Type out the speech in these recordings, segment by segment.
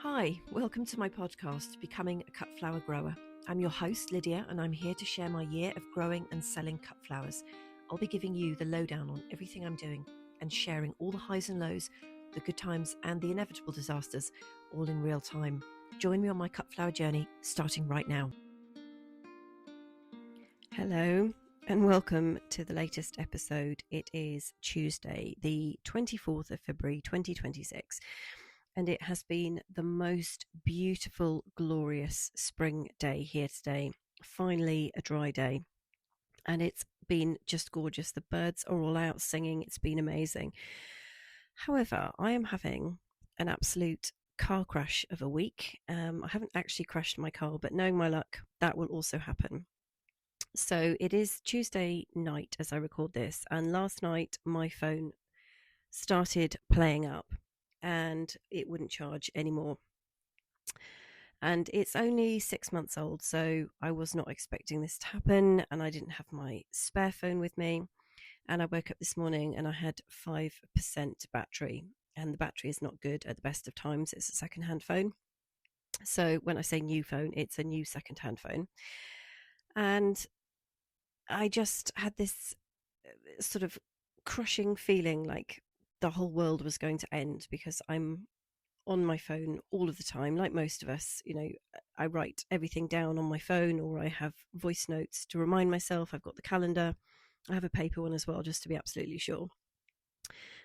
Hi, welcome to my podcast, Becoming a Cut Flower Grower. I'm your host, Lydia, and I'm here to share my year of growing and selling cut flowers. I'll be giving you the lowdown on everything I'm doing and sharing all the highs and lows, the good times and the inevitable disasters, all in real time. Join me on my cut flower journey, starting right now. Hello, and welcome to the latest episode. It is Tuesday, the 24th of February, 2026. And it has been the most beautiful, glorious spring day here today. Finally, a dry day. And it's been just gorgeous. The birds are all out singing. It's been amazing. However, I am having an absolute car crash of a week. I haven't actually crashed my car, but knowing my luck, that will also happen. So it is Tuesday night as I record this. And last night, my phone started playing up and it wouldn't charge anymore. And it's only 6 months old, so I was not expecting this to happen, and I didn't have my spare phone with me. And I woke up this morning and I had 5% battery, and the battery is not good at the best of times. It's a secondhand phone. So when I say new phone, it's a new secondhand phone. And I just had this sort of crushing feeling like the whole world was going to end, because I'm on my phone all of the time, like most of us. You know, I write everything down on my phone, or I have voice notes to remind myself. I've got the calendar. I have a paper one as well, just to be absolutely sure.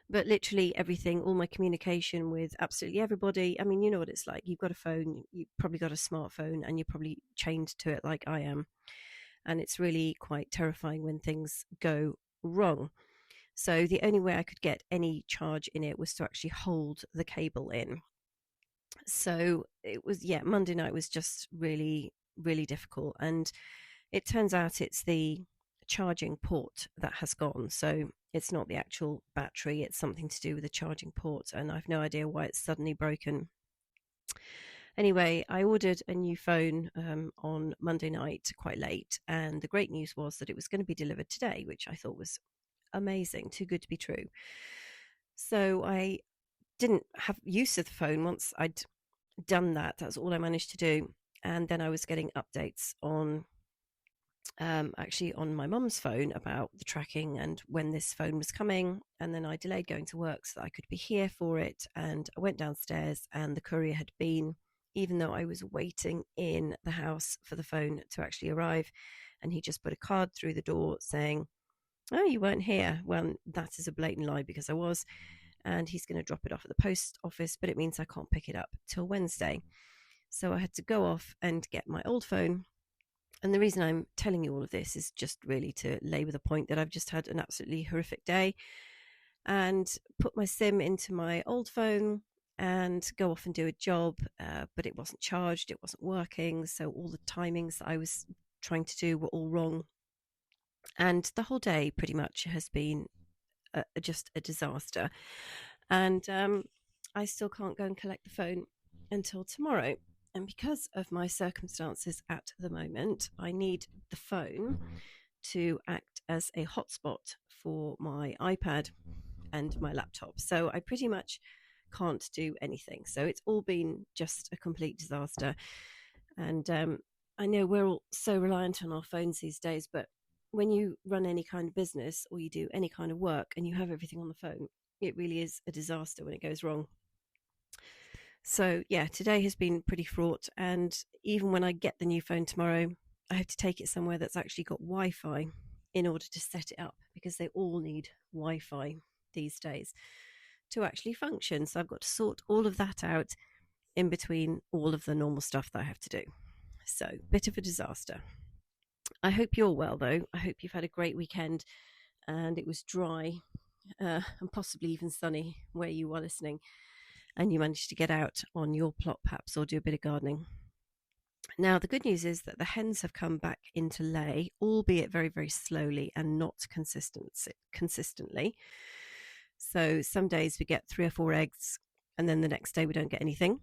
But literally everything, all my communication with absolutely everybody. I mean, you know what it's like. You've got a phone, you've probably got a smartphone, and you're probably chained to it like I am. And it's really quite terrifying when things go wrong. So the only way I could get any charge in it was to actually hold the cable in. So it was, Monday night was just really, really difficult. And it turns out it's the charging port that has gone. So it's not the actual battery, it's something to do with the charging port. And I've no idea why it's suddenly broken. Anyway, I ordered a new phone on Monday night quite late. And the great news was that it was going to be delivered today, which I thought was amazing, too good to be true. So I didn't have use of the phone once I'd done that. That's all I managed to do. And then I was getting updates on actually on my mum's phone about the tracking and when this phone was coming. And then I delayed going to work so that I could be here for it. And I went downstairs and the courier had been, even though I was waiting in the house for the phone to actually arrive. And he just put a card through the door saying, "Oh, you weren't here." Well, that is a blatant lie, because I was. And he's going to drop it off at the post office, but it means I can't pick it up till Wednesday. So I had to go off and get my old phone. And the reason I'm telling you all of this is just really to labour the point that I've just had an absolutely horrific day, and put my SIM into my old phone and go off and do a job, but it wasn't charged, it wasn't working. So all the timings that I was trying to do were all wrong. And the whole day pretty much has been just a disaster. And I still can't go and collect the phone until tomorrow. And because of my circumstances at the moment, I need the phone to act as a hotspot for my iPad and my laptop. So I pretty much can't do anything. So it's all been just a complete disaster. And I know we're all so reliant on our phones these days, but when you run any kind of business or you do any kind of work and you have everything on the phone, it really is a disaster when it goes wrong. So yeah, today has been pretty fraught. And even when I get the new phone tomorrow, I have to take it somewhere that's actually got Wi-Fi in order to set it up, because they all need Wi-Fi these days to actually function. So I've got to sort all of that out in between all of the normal stuff that I have to do. So bit of a disaster. I hope you're well, though. I hope you've had a great weekend and it was dry and possibly even sunny where you are listening, and you managed to get out on your plot perhaps or do a bit of gardening. Now, the good news is that the hens have come back into lay, albeit very, very slowly and not consistently. So some days we get 3 or 4 eggs and then the next day we don't get anything.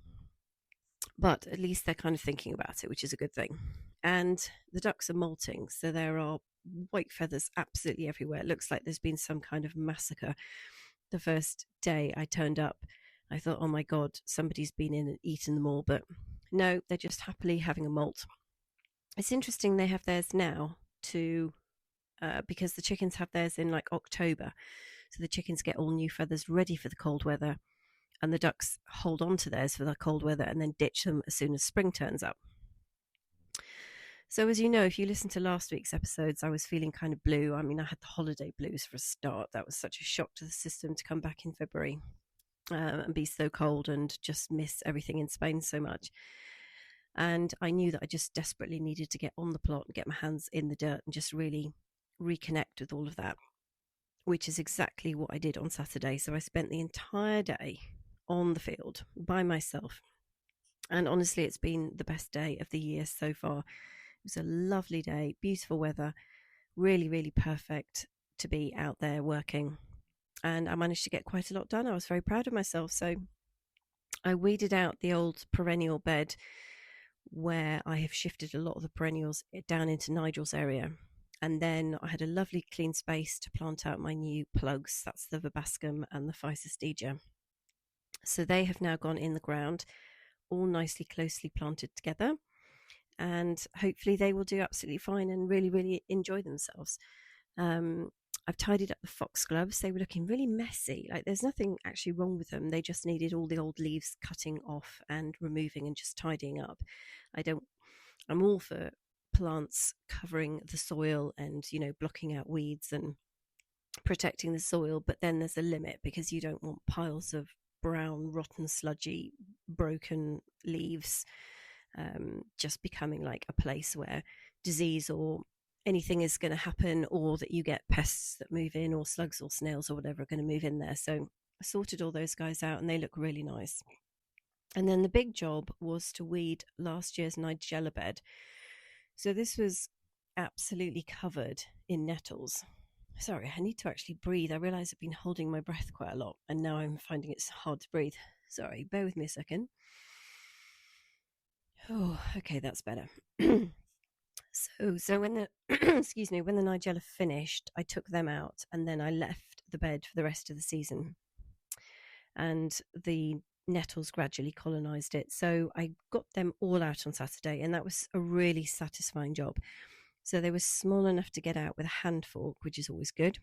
But at least they're kind of thinking about it, which is a good thing. And the ducks are molting, so there are white feathers absolutely everywhere. It looks like there's been some kind of massacre. The first day I turned up, I thought, oh my God, somebody's been in and eaten them all. But no, they're just happily having a molt. It's interesting they have theirs now to because the chickens have theirs in like October. So the chickens get all new feathers ready for the cold weather, and the ducks hold on to theirs for the cold weather and then ditch them as soon as spring turns up. So as you know, if you listen to last week's episodes, I was feeling kind of blue. I mean, I had the holiday blues for a start. That was such a shock to the system to come back in February and be so cold and just miss everything in Spain so much. And I knew that I just desperately needed to get on the plot and get my hands in the dirt and just really reconnect with all of that, which is exactly what I did on Saturday. So I spent the entire day on the field by myself. And honestly, it's been the best day of the year so far. It was a lovely day, beautiful weather, really, really perfect to be out there working. And I managed to get quite a lot done. I was very proud of myself. So I weeded out the old perennial bed where I have shifted a lot of the perennials down into Nigel's area. And then I had a lovely clean space to plant out my new plugs. That's the verbascum and the physostegia. So they have now gone in the ground, all nicely closely planted together. And hopefully they will do absolutely fine and really, really enjoy themselves. I've tidied up the foxgloves. They were looking really messy. Like there's nothing actually wrong with them. They just needed all the old leaves cutting off and removing and just tidying up. I'm all for plants covering the soil and, blocking out weeds and protecting the soil. But then there's a limit because you don't want piles of brown, rotten, sludgy, broken leaves just becoming like a place where disease or anything is going to happen, or that you get pests that move in, or slugs or snails or whatever are going to move in there. So I sorted all those guys out and they look really nice. And then the big job was to weed last year's nigella bed. So this was absolutely covered in nettles. Sorry, I need to actually breathe. I realise I've been holding my breath quite a lot and now I'm finding it's hard to breathe. Sorry, bear with me a second. Oh, okay, that's better. So when the excuse me, when the nigella finished, I took them out and then I left the bed for the rest of the season. And the nettles gradually colonized it. So I got them all out on Saturday, and that was a really satisfying job. So they were small enough to get out with a hand fork, which is always good.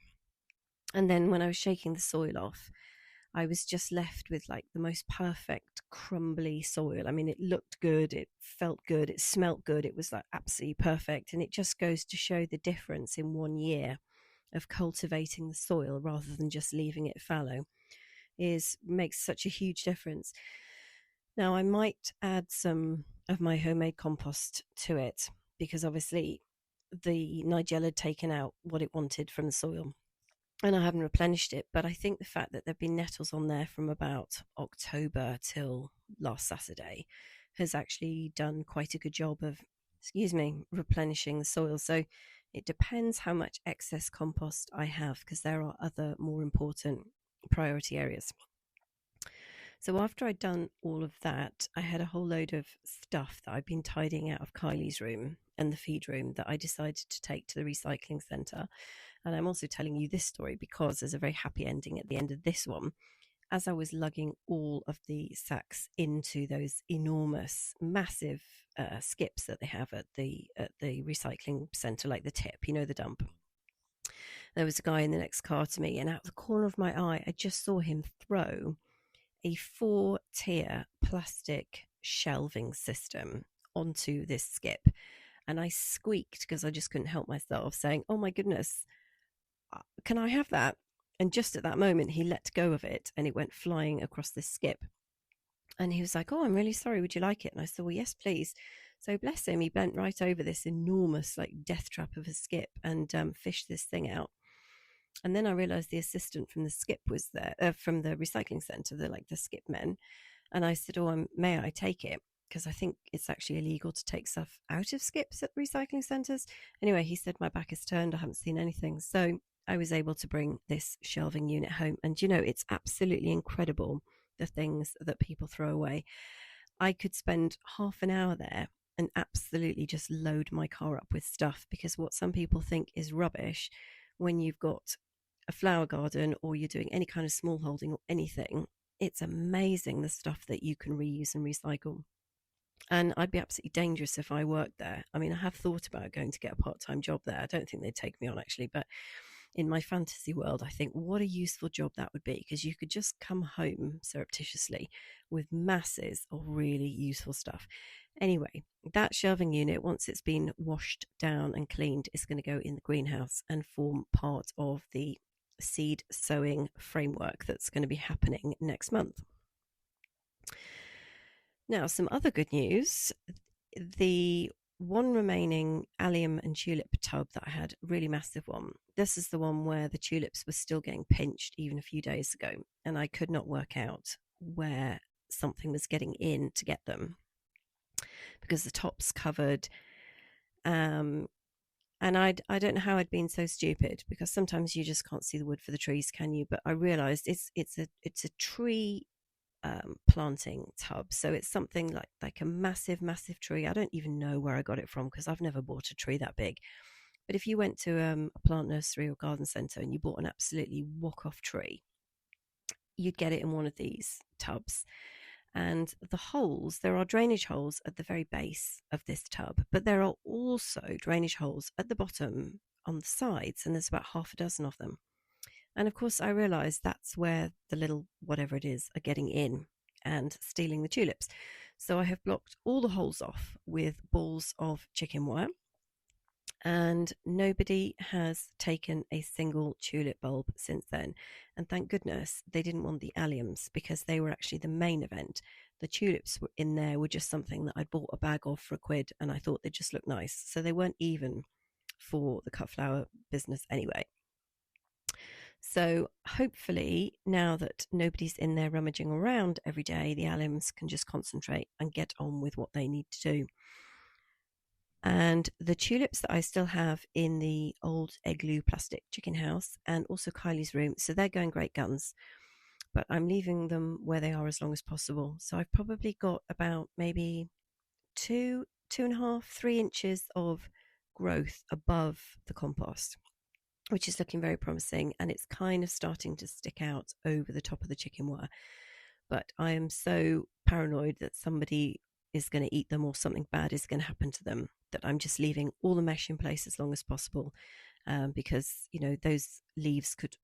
And then when I was shaking the soil off, I was just left with like the most perfect crumbly soil. I mean, it looked good, it felt good, it smelt good, it was like absolutely perfect. And it just goes to show the difference in 1 year of cultivating the soil rather than just leaving it fallow makes such a huge difference. Now I might add some of my homemade compost to it because obviously the nigella had taken out what it wanted from the soil and I haven't replenished it. But I think the fact that there have been nettles on there from about October till last Saturday has actually done quite a good job of, replenishing the soil. So it depends how much excess compost I have because there are other more important priority areas. So after I'd done all of that, I had a whole load of stuff that I'd been tidying out of Kylie's room and the feed room that I decided to take to the recycling centre. And I'm also telling you this story because there's a very happy ending at the end of this one. As I was lugging all of the sacks into those enormous, massive skips that they have at the recycling centre, like the tip, the dump. There was a guy in the next car to me, and out of the corner of my eye, I just saw him throw a 4-tier plastic shelving system onto this skip. And I squeaked because I just couldn't help myself, saying, oh my goodness, can I have that? And just at that moment, he let go of it and it went flying across this skip. And he was like, oh, I'm really sorry. Would you like it? And I said, well, yes, please. So bless him, he bent right over this enormous like death trap of a skip and fished this thing out. And then I realized the assistant from the skip was there, from the recycling centre, the skip men. And I said, oh, may I take it? Because I think it's actually illegal to take stuff out of skips at recycling centres. Anyway, he said, my back is turned. I haven't seen anything. So I was able to bring this shelving unit home. And, it's absolutely incredible, the things that people throw away. I could spend half an hour there and absolutely just load my car up with stuff, because what some people think is rubbish, when you've got a flower garden or you're doing any kind of small holding or anything, it's amazing the stuff that you can reuse and recycle. And I'd be absolutely dangerous if I worked there. I mean, I have thought about going to get a part-time job there. I don't think they'd take me on actually, but in my fantasy world, I think what a useful job that would be, because you could just come home surreptitiously with masses of really useful stuff. Anyway, that shelving unit, once it's been washed down and cleaned, is going to go in the greenhouse and form part of the seed sowing framework that's going to be happening next month. Now, some other good news. The one remaining allium and tulip tub that I had, really massive one. This is the one where the tulips were still getting pinched even a few days ago, and I could not work out where something was getting in to get them because the top's covered. And I don't know how I'd been so stupid, because sometimes you just can't see the wood for the trees, can you? But I realised it's a tree planting tub, so it's something like a massive tree. I don't even know where I got it from because I've never bought a tree that big. But if you went to a plant nursery or garden centre and you bought an absolutely walk-off tree, you'd get it in one of these tubs. And the holes, there are drainage holes at the very base of this tub, but there are also drainage holes at the bottom on the sides, and there's about half a dozen of them. And of course, I realised that's where the little whatever it is are getting in and stealing the tulips. So I have blocked all the holes off with balls of chicken wire, and nobody has taken a single tulip bulb since then. And thank goodness they didn't want the alliums, because they were actually the main event. The tulips were in there, were just something that I'd bought a bag of for £1, and I thought they'd just look nice. So they weren't even for the cut flower business anyway. So hopefully, now that nobody's in there rummaging around every day, the alliums can just concentrate and get on with what they need to do. And the tulips that I still have in the old igloo plastic chicken house, and also Kylie's room, so they're going great guns, but I'm leaving them where they are as long as possible. So I've probably got about maybe 2.5, 3 inches of growth above the compost, which is looking very promising, and it's kind of starting to stick out over the top of the chicken wire. But I am so paranoid that somebody is going to eat them or something bad is going to happen to them, that I'm just leaving all the mesh in place as long as possible, because, you know, those leaves could,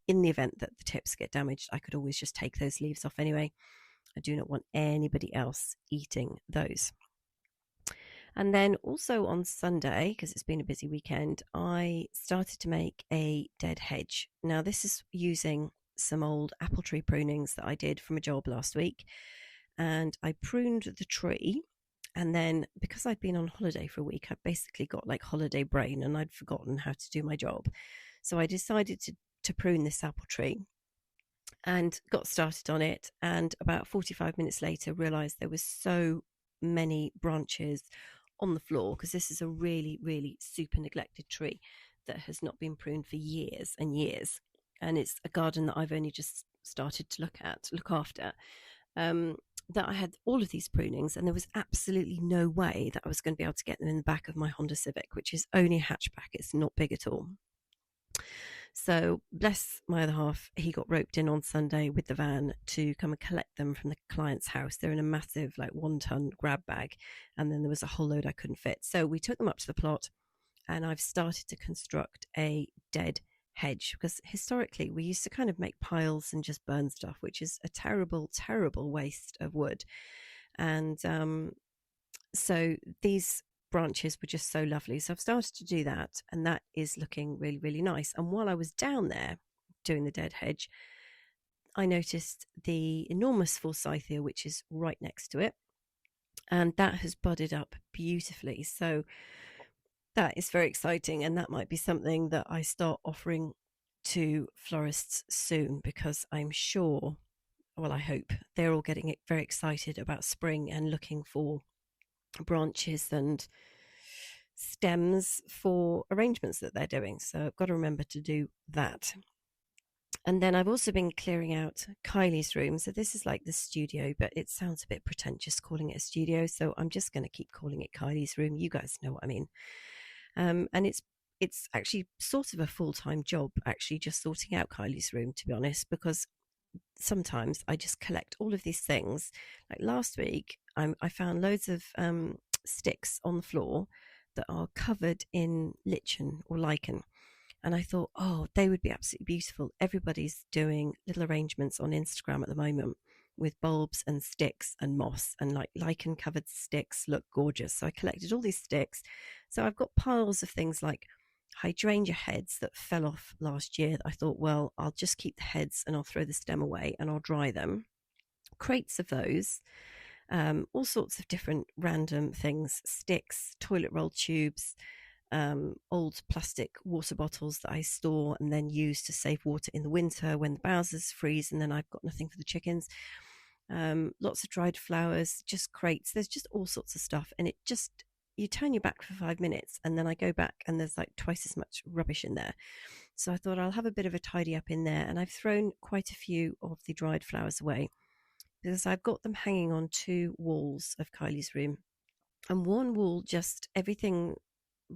in the event that the tips get damaged, I could always just take those leaves off anyway. I do not want anybody else eating those. And then also on Sunday, because it's been a busy weekend, I started to make a dead hedge. Now, this is using some old apple tree prunings that I did from a job last week. And I pruned the tree. And then, because I'd been on holiday for a week, I basically got like holiday brain and I'd forgotten how to do my job. So I decided to prune this apple tree and got started on it. And about 45 minutes later, realized there was so many branches on the floor, because this is a really super neglected tree that has not been pruned for years and years, and it's a garden that I've only just started to look after, that I had all of these prunings, and there was absolutely no way that I was going to be able to get them in the back of my Honda Civic, which is only a hatchback. It's not big at all. So bless my other half, he got roped in on Sunday with the van to come and collect them from the client's house. They're in a massive, like 1-ton grab bag, and then there was a whole load I couldn't fit. So we took them up to the plot, and I've started to construct a dead hedge, because historically we used to kind of make piles and just burn stuff, which is a terrible waste of wood. And so these branches were just so lovely, so I've started to do that, and that is looking really nice. And while I was down there doing the dead hedge, I noticed the enormous forsythia, which is right next to it, and that has budded up beautifully. So that is very exciting, and that might be something that I start offering to florists soon, because I'm sure, well, I hope they're all getting very excited about spring and looking for branches and stems for arrangements that they're doing. So I've got to remember to do that. And then I've also been clearing out Kylie's room. So this is like the studio, but it sounds a bit pretentious calling it a studio, so I'm just going to keep calling it Kylie's room. You guys know what I mean. And it's actually sort of a full-time job, actually, just sorting out Kylie's room, to be honest, because sometimes I just collect all of these things. Like last week, I found loads of sticks on the floor that are covered in lichen or lichen. And I thought, oh, they would be absolutely beautiful. Everybody's doing little arrangements on Instagram at the moment with bulbs and sticks and moss, and like lichen covered sticks look gorgeous. So I collected all these sticks. So I've got piles of things like hydrangea heads that fell off last year that I thought, well, I'll just keep the heads and I'll throw the stem away and I'll dry them. Crates of those, all sorts of different random things, sticks, toilet roll tubes, old plastic water bottles that I store and then use to save water in the winter when the bowsers freeze and then I've got nothing for the chickens. Lots of dried flowers, just crates. There's just all sorts of stuff. And it just, you turn your back for 5 minutes and then I go back and there's like twice as much rubbish in there. So I thought I'll have a bit of a tidy up in there. And I've thrown quite a few of the dried flowers away because I've got them hanging on two walls of Kylie's room. And one wall, just everything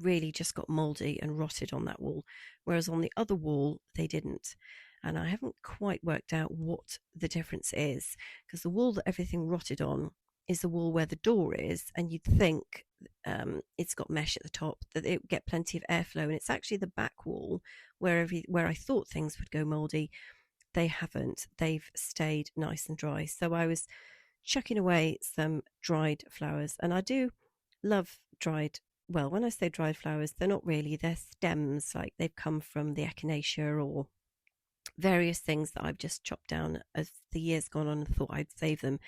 really just got moldy and rotted on that wall, whereas on the other wall they didn't. And I haven't quite worked out what the difference is, because the wall that everything rotted on is the wall where the door is, and you'd think it's got mesh at the top that it would get plenty of airflow, and it's actually the back wall where I thought things would go moldy. They haven't. They've stayed nice and dry. So I was chucking away some dried flowers, and I do love dried, well, when I say dried flowers, they're not really, they're stems, like they've come from the echinacea or various things that I've just chopped down as the years gone on and thought I'd save them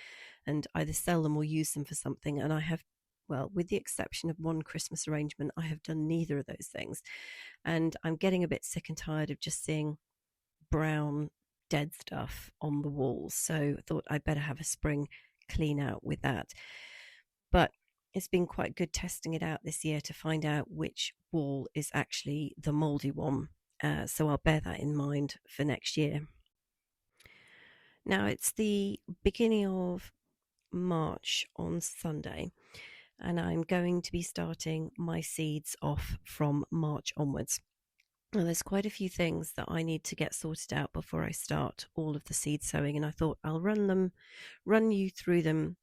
and either sell them or use them for something. And I have, well, with the exception of one Christmas arrangement, I have done neither of those things. And I'm getting a bit sick and tired of just seeing brown dead stuff on the walls. So I thought I'd better have a spring clean out with that. But it's been quite good testing it out this year to find out which wall is actually the mouldy one. So I'll bear that in mind for next year. Now it's the beginning of March on Sunday, and I'm going to be starting my seeds off from March onwards. Now, there's quite a few things that I need to get sorted out before I start all of the seed sowing, and I thought I'll run you through them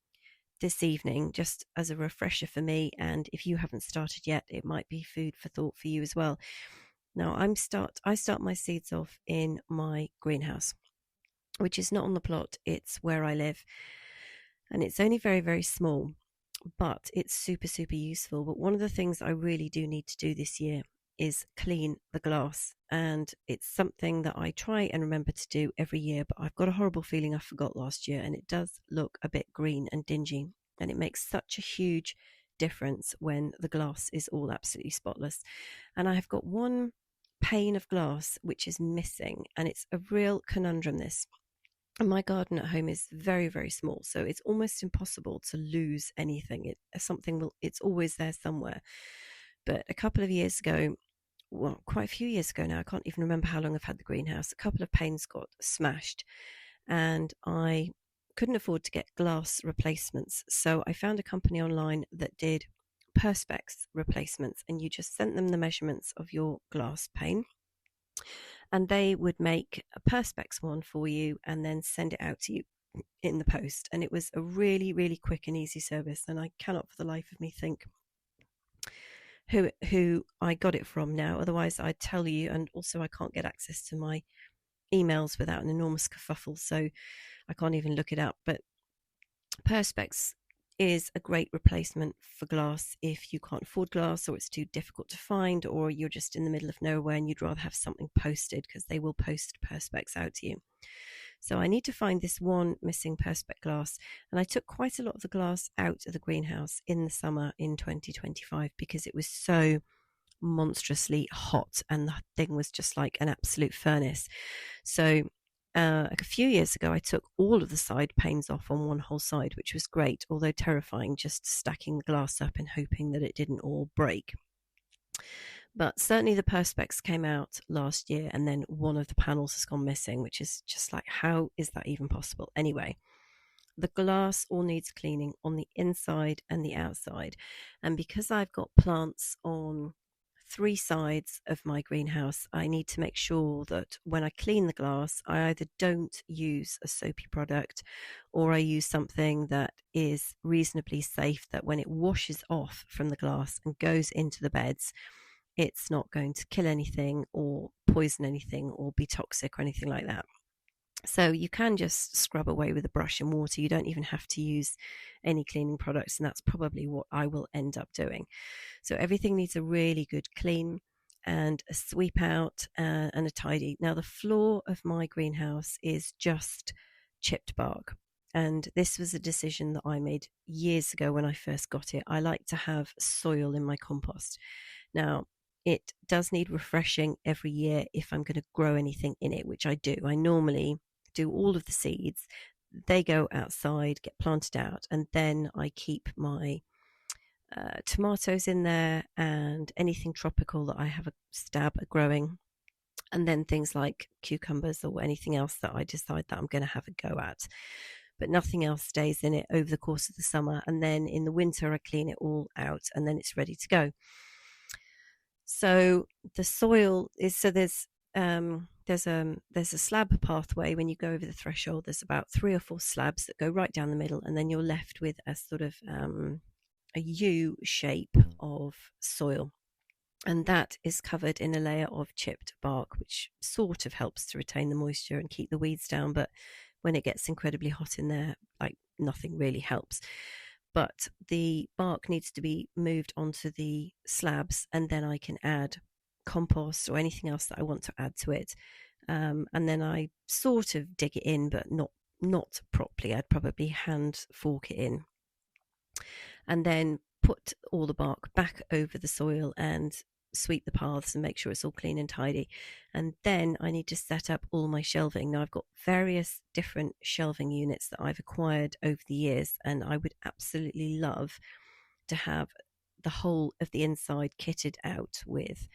this evening just as a refresher for me, and if you haven't started yet, it might be food for thought for you as well. Now I start my seeds off in my greenhouse, which is not on the plot, it's where I live, and it's only very, very small, but it's super, super useful. But one of the things I really do need to do this year is clean the glass, and it's something that I try and remember to do every year, but I've got a horrible feeling I forgot last year, and it does look a bit green and dingy, and it makes such a huge difference when the glass is all absolutely spotless. And I have got one pane of glass which is missing, and it's a real conundrum, this. And my garden at home is very, very small, so it's almost impossible to lose anything. It's always there somewhere. But a couple of years ago, well, quite a few years ago now, I can't even remember how long I've had the greenhouse, a couple of panes got smashed and I couldn't afford to get glass replacements. So I found a company online that did perspex replacements, and you just sent them the measurements of your glass pane and they would make a perspex one for you and then send it out to you in the post. And it was a really, really quick and easy service, and I cannot for the life of me think who I got it from now. Otherwise I'd tell you, and also I can't get access to my emails without an enormous kerfuffle, so I can't even look it up. But perspex is a great replacement for glass if you can't afford glass, or it's too difficult to find, or you're just in the middle of nowhere and you'd rather have something posted, because they will post perspex out to you. So I need to find this one missing perspex glass, and I took quite a lot of the glass out of the greenhouse in the summer in 2025 because it was so monstrously hot and the thing was just like an absolute furnace. So a few years ago I took all of the side panes off on one whole side, which was great, although terrifying, just stacking the glass up and hoping that it didn't all break. But certainly the perspex came out last year, and then one of the panels has gone missing, which is just like, how is that even possible? Anyway, the glass all needs cleaning on the inside and the outside. And because I've got plants on 3 sides of my greenhouse, I need to make sure that when I clean the glass, I either don't use a soapy product, or I use something that is reasonably safe, that when it washes off from the glass and goes into the beds, it's not going to kill anything or poison anything or be toxic or anything like that. So you can just scrub away with a brush and water. You don't even have to use any cleaning products, and that's probably what I will end up doing. So everything needs a really good clean and a sweep out and a tidy. Now the floor of my greenhouse is just chipped bark. And this was a decision that I made years ago when I first got it. I like to have soil in my compost. Now, it does need refreshing every year if I'm going to grow anything in it, which I do. I normally do all of the seeds. They go outside, get planted out, and then I keep my tomatoes in there and anything tropical that I have a stab at growing, and then things like cucumbers or anything else that I decide that I'm going to have a go at. But nothing else stays in it over the course of the summer, and then in the winter I clean it all out and then it's ready to go. So the soil is, so there's a slab pathway. When you go over the threshold, there's about 3 or 4 slabs that go right down the middle, and then you're left with a sort of a U shape of soil, and that is covered in a layer of chipped bark, which sort of helps to retain the moisture and keep the weeds down. But when it gets incredibly hot in there, like, nothing really helps. But the bark needs to be moved onto the slabs, and then I can add compost or anything else that I want to add to it. And then I sort of dig it in, but not properly. I'd probably hand fork it in, and then put all the bark back over the soil and sweep the paths and make sure it's all clean and tidy. And then I need to set up all my shelving. Now I've got various different shelving units that I've acquired over the years, and I would absolutely love to have the whole of the inside kitted out with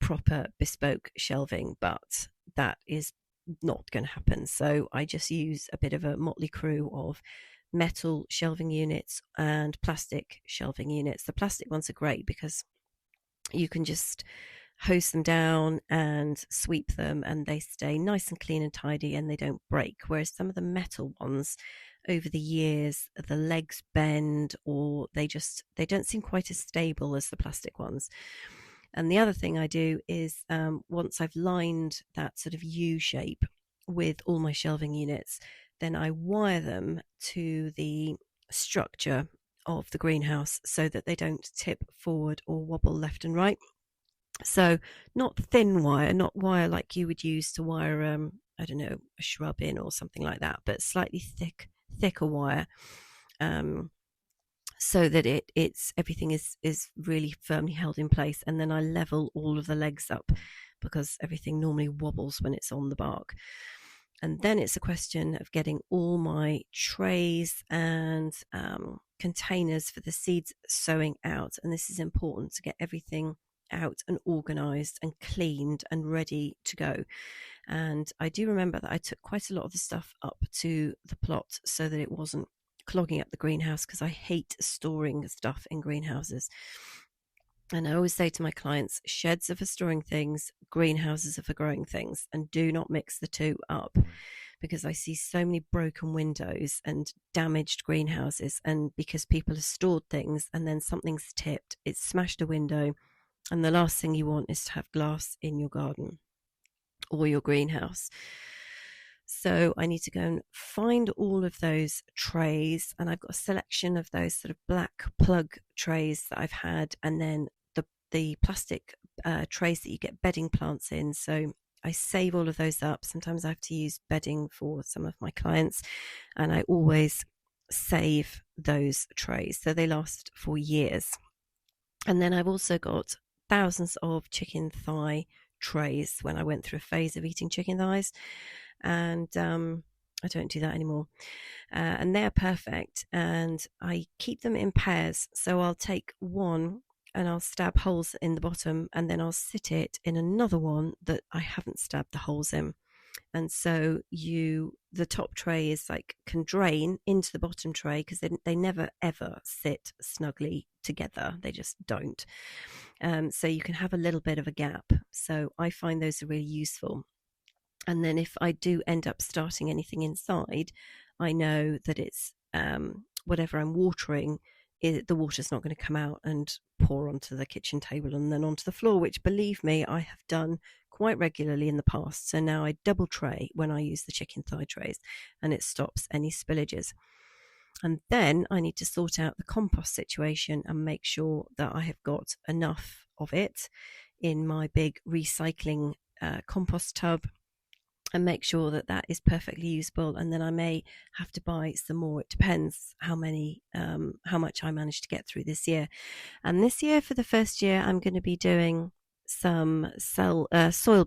proper bespoke shelving, but that is not going to happen. So I just use a bit of a motley crew of metal shelving units and plastic shelving units. The plastic ones are great because you can just hose them down and sweep them, and they stay nice and clean and tidy, and they don't break. Whereas some of the metal ones, over the years, the legs bend, or they don't seem quite as stable as the plastic ones. And the other thing I do is, once I've lined that sort of U shape with all my shelving units, then I wire them to the structure of the greenhouse so that they don't tip forward or wobble left and right. So not thin wire, not wire like you would use to wire I don't know, a shrub in or something like that, but slightly thicker wire, so that it's everything is really firmly held in place. And then I level all of the legs up, because everything normally wobbles when it's on the bark. And then it's a question of getting all my trays and containers for the seeds sowing out. And this is important, to get everything out and organized and cleaned and ready to go. And I do remember that I took quite a lot of the stuff up to the plot so that it wasn't clogging up the greenhouse, because I hate storing stuff in greenhouses. And I always say to my clients, sheds are for storing things, greenhouses are for growing things, and do not mix the two up, because I see so many broken windows and damaged greenhouses, and because people have stored things and then something's tipped, it's smashed a window, and the last thing you want is to have glass in your garden or your greenhouse. So I need to go and find all of those trays, and I've got a selection of those sort of black plug trays that I've had, and then the plastic trays that you get bedding plants in. So I save all of those up. Sometimes I have to use bedding for some of my clients, and I always save those trays so they last for years. And then I've also got thousands of chicken thigh trays when I went through a phase of eating chicken thighs, and I don't do that anymore. And they're perfect, and I keep them in pairs. So I'll take one and I'll stab holes in the bottom, and then I'll sit it in another one that I haven't stabbed the holes in. And so the top tray is like can drain into the bottom tray because they never ever sit snugly together. They just don't. So you can have a little bit of a gap. So I find those are really useful. And then if I do end up starting anything inside, I know that it's whatever I'm watering, the water's not going to come out and pour onto the kitchen table and then onto the floor, which, believe me, I have done quite regularly in the past. So now I double tray when I use the chicken thigh trays, and it stops any spillages. And then I need to sort out the compost situation and make sure that I have got enough of it in my big recycling compost tub, and make sure that that is perfectly usable. And then I may have to buy some more. It depends how much I manage to get through this year. And this year, for the first year, I'm going to be doing some soil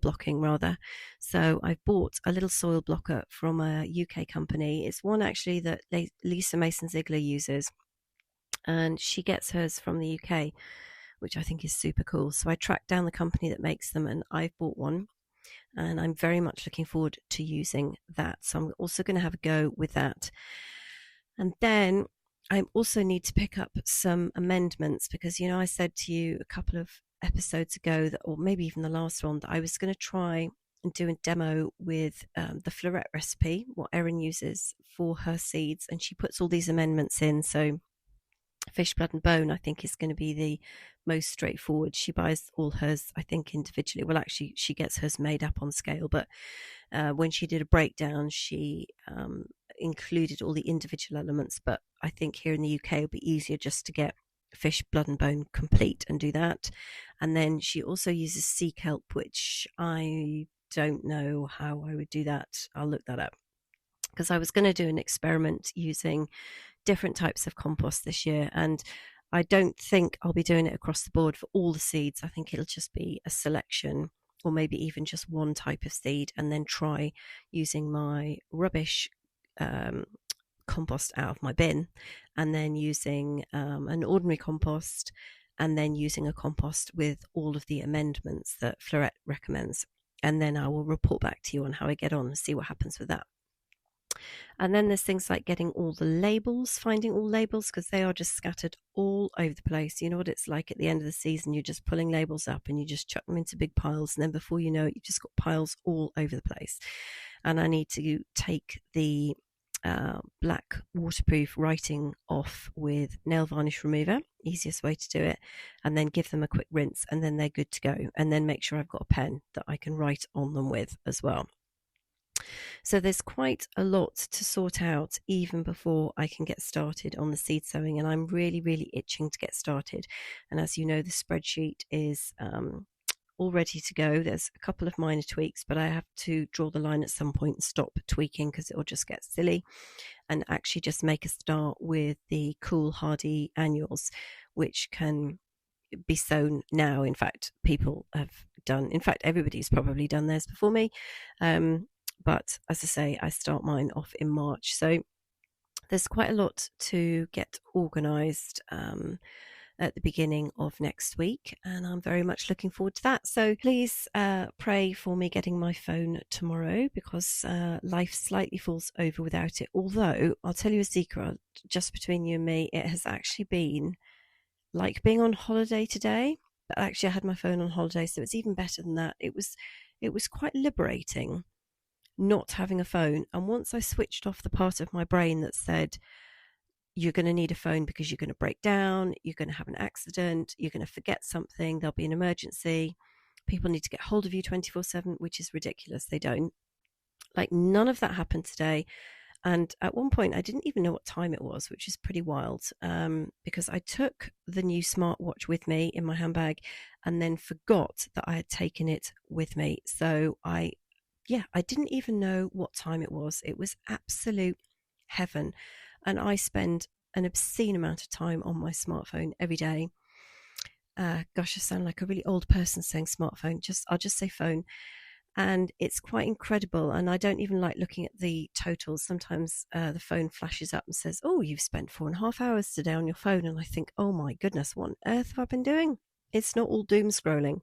blocking rather. So I've bought a little soil blocker from a UK company. It's one actually that Lisa Mason-Ziegler uses, and she gets hers from the UK, which I think is super cool. So I tracked down the company that makes them, and I've bought one, and I'm very much looking forward to using that. So I'm also going to have a go with that. And then I also need to pick up some amendments because, I said to you a couple of episodes ago that, or maybe even the last one, that I was going to try and do a demo with the floret recipe, what Erin uses for her seeds. And she puts all these amendments in. So fish, blood and bone, I think, is going to be the most straightforward. She buys all hers, I think, individually. Well, actually, she gets hers made up on scale, but when she did a breakdown, she included all the individual elements. But I think here in the UK, it'll be easier just to get fish, blood and bone complete and do that. And then she also uses sea kelp, which I don't know how I would do that. I'll look that up, because I was going to do an experiment using different types of compost this year, and I don't think I'll be doing it across the board for all the seeds. I think it'll just be a selection, or maybe even just one type of seed, and then try using my rubbish compost out of my bin, and then using an ordinary compost, and then using a compost with all of the amendments that Floret recommends. And then I will report back to you on how I get on and see what happens with that. And then there's things like getting all the labels, finding all labels, because they are just scattered all over the place. You know what it's like at the end of the season, you're just pulling labels up and you just chuck them into big piles, and then before you know it, you've just got piles all over the place. And I need to take the black waterproof writing off with nail varnish remover, easiest way to do it, and then give them a quick rinse, and then they're good to go. And then make sure I've got a pen that I can write on them with as well. So there's quite a lot to sort out even before I can get started on the seed sowing, and I'm really, really itching to get started. And as you know, the spreadsheet is all ready to go. There's a couple of minor tweaks, but I have to draw the line at some point and stop tweaking because it'll just get silly, and actually just make a start with the cool hardy annuals, which can be sown now. In fact, people have done, in fact, everybody's probably done theirs before me. But as I say, I start mine off in March. So there's quite a lot to get organised at the beginning of next week, and I'm very much looking forward to that. So please pray for me getting my phone tomorrow, because life slightly falls over without it. Although I'll tell you a secret, just between you and me, it has actually been like being on holiday today. But actually I had my phone on holiday, so it's even better than that. It was quite liberating not having a phone. And once I switched off the part of my brain that said, you're going to need a phone because you're going to break down, you're going to have an accident, you're going to forget something, there'll be an emergency, people need to get hold of you 24/7, which is ridiculous. They don't. Like, none of that happened today. And at one point, I didn't even know what time it was, which is pretty wild, because I took the new smartwatch with me in my handbag and then forgot that I had taken it with me. So I didn't even know what time it was. It was absolute heaven. And I spend an obscene amount of time on my smartphone every day. Gosh, I sound like a really old person saying smartphone. I'll just say phone. And it's quite incredible. And I don't even like looking at the totals. Sometimes the phone flashes up and says, oh, you've spent 4.5 hours today on your phone. And I think, oh my goodness, what on earth have I been doing? It's not all doom scrolling.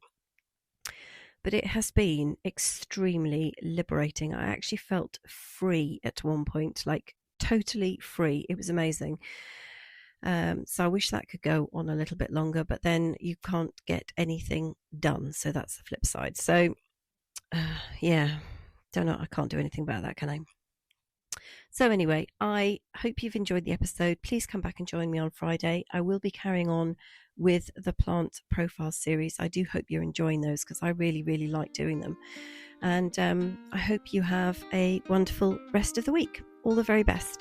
but it has been extremely liberating. I actually felt free at one point, like totally free. It was amazing. So I wish that could go on a little bit longer, but then you can't get anything done. So that's the flip side. So yeah, don't know. I can't do anything about that, can I? So anyway, I hope you've enjoyed the episode. Please come back and join me on Friday. I will be carrying on with the plant profile series. I do hope you're enjoying those because I really, really like doing them. And I hope you have a wonderful rest of the week. All the very best.